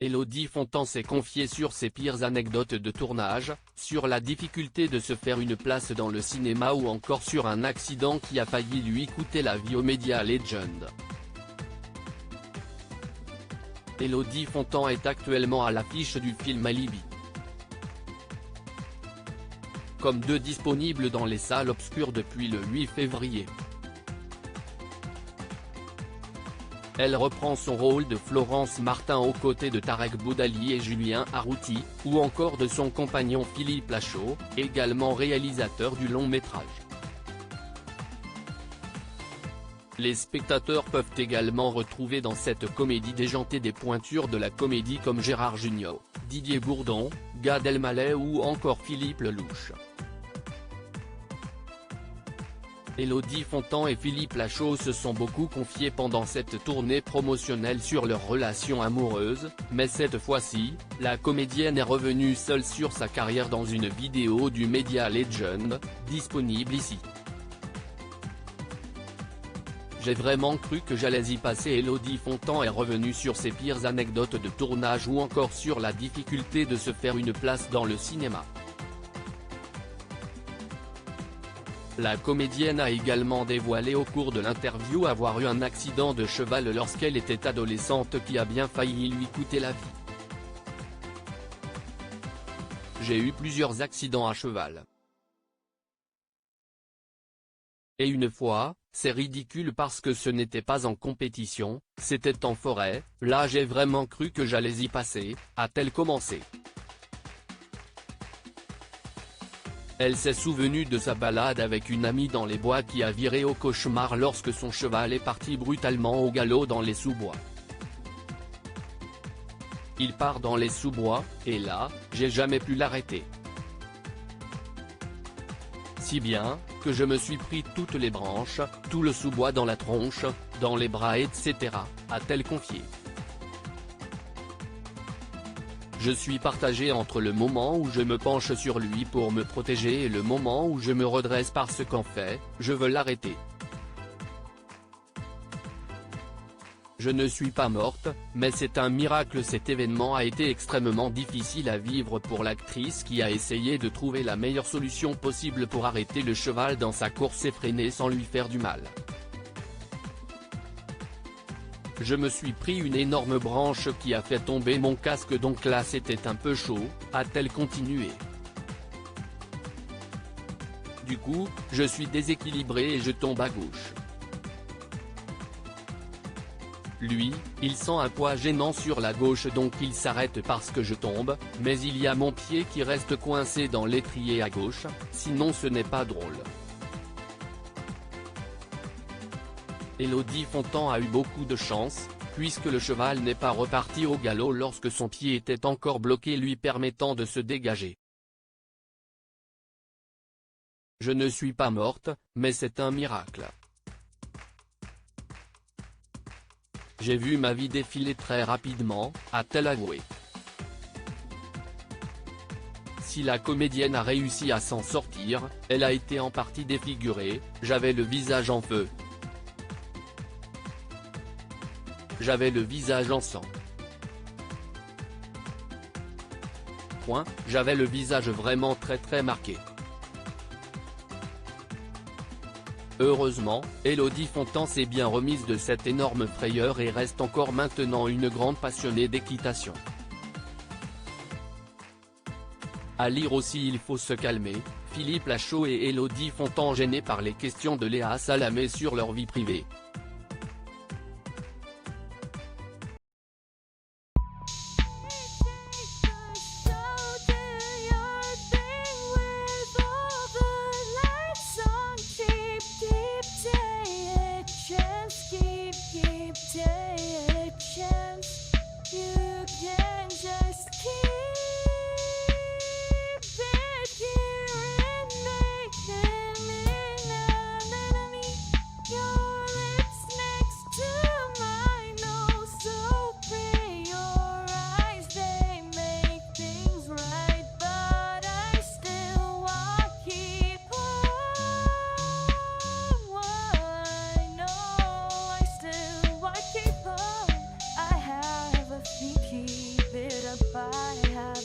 Élodie Fontan s'est confiée sur ses pires anecdotes de tournage, sur la difficulté de se faire une place dans le cinéma ou encore sur un accident qui a failli lui coûter la vie au Media Legend. Élodie Fontan est actuellement à l'affiche du film Alibi. Comme 2 disponible dans les salles obscures depuis le 8 février. Elle reprend son rôle de Florence Martin aux côtés de Tarek Boudali et Julien Arrouti, ou encore de son compagnon Philippe Lachaud, également réalisateur du long métrage. Les spectateurs peuvent également retrouver dans cette comédie déjantée des pointures de la comédie comme Gérard Jugnot, Didier Bourdon, Gad Elmaleh ou encore Philippe Lelouch. Élodie Fontan et Philippe Lachaud se sont beaucoup confiés pendant cette tournée promotionnelle sur leur relation amoureuse, mais cette fois-ci, la comédienne est revenue seule sur sa carrière dans une vidéo du Media Legend, disponible ici. J'ai vraiment cru que j'allais y passer. Élodie Fontan est revenue sur ses pires anecdotes de tournage ou encore sur la difficulté de se faire une place dans le cinéma. La comédienne a également dévoilé au cours de l'interview avoir eu un accident de cheval lorsqu'elle était adolescente qui a bien failli lui coûter la vie. J'ai eu plusieurs accidents à cheval. Et une fois, c'est ridicule parce que ce n'était pas en compétition, c'était en forêt, là j'ai vraiment cru que j'allais y passer, a-t-elle commencé. Elle s'est souvenue de sa balade avec une amie dans les bois qui a viré au cauchemar lorsque son cheval est parti brutalement au galop dans les sous-bois. Il part dans les sous-bois, et là, j'ai jamais pu l'arrêter. Si bien, que je me suis pris toutes les branches, tout le sous-bois dans la tronche, dans les bras etc., a-t-elle confié. Je suis partagée entre le moment où je me penche sur lui pour me protéger et le moment où je me redresse parce qu'en fait, je veux l'arrêter. Je ne suis pas morte, mais c'est un miracle. Cet événement a été extrêmement difficile à vivre pour l'actrice qui a essayé de trouver la meilleure solution possible pour arrêter le cheval dans sa course effrénée sans lui faire du mal. Je me suis pris une énorme branche qui a fait tomber mon casque, donc là c'était un peu chaud, a-t-elle continué. Du coup, je suis déséquilibré et je tombe à gauche. Lui, il sent un poids gênant sur la gauche donc il s'arrête parce que je tombe, mais il y a mon pied qui reste coincé dans l'étrier à gauche, sinon ce n'est pas drôle. Élodie Fontan a eu beaucoup de chance, puisque le cheval n'est pas reparti au galop lorsque son pied était encore bloqué lui permettant de se dégager. Je ne suis pas morte, mais c'est un miracle. J'ai vu ma vie défiler très rapidement, a-t-elle avoué. Si la comédienne a réussi à s'en sortir, elle a été en partie défigurée, j'avais le visage en feu. J'avais le visage en sang. J'avais le visage vraiment très marqué. Heureusement, Élodie Fontan s'est bien remise de cette énorme frayeur et reste encore maintenant une grande passionnée d'équitation. À lire aussi Il faut se calmer, Philippe Lachaud et Élodie Fontan gênés par les questions de Léa Salamé sur leur vie privée. Your lips I have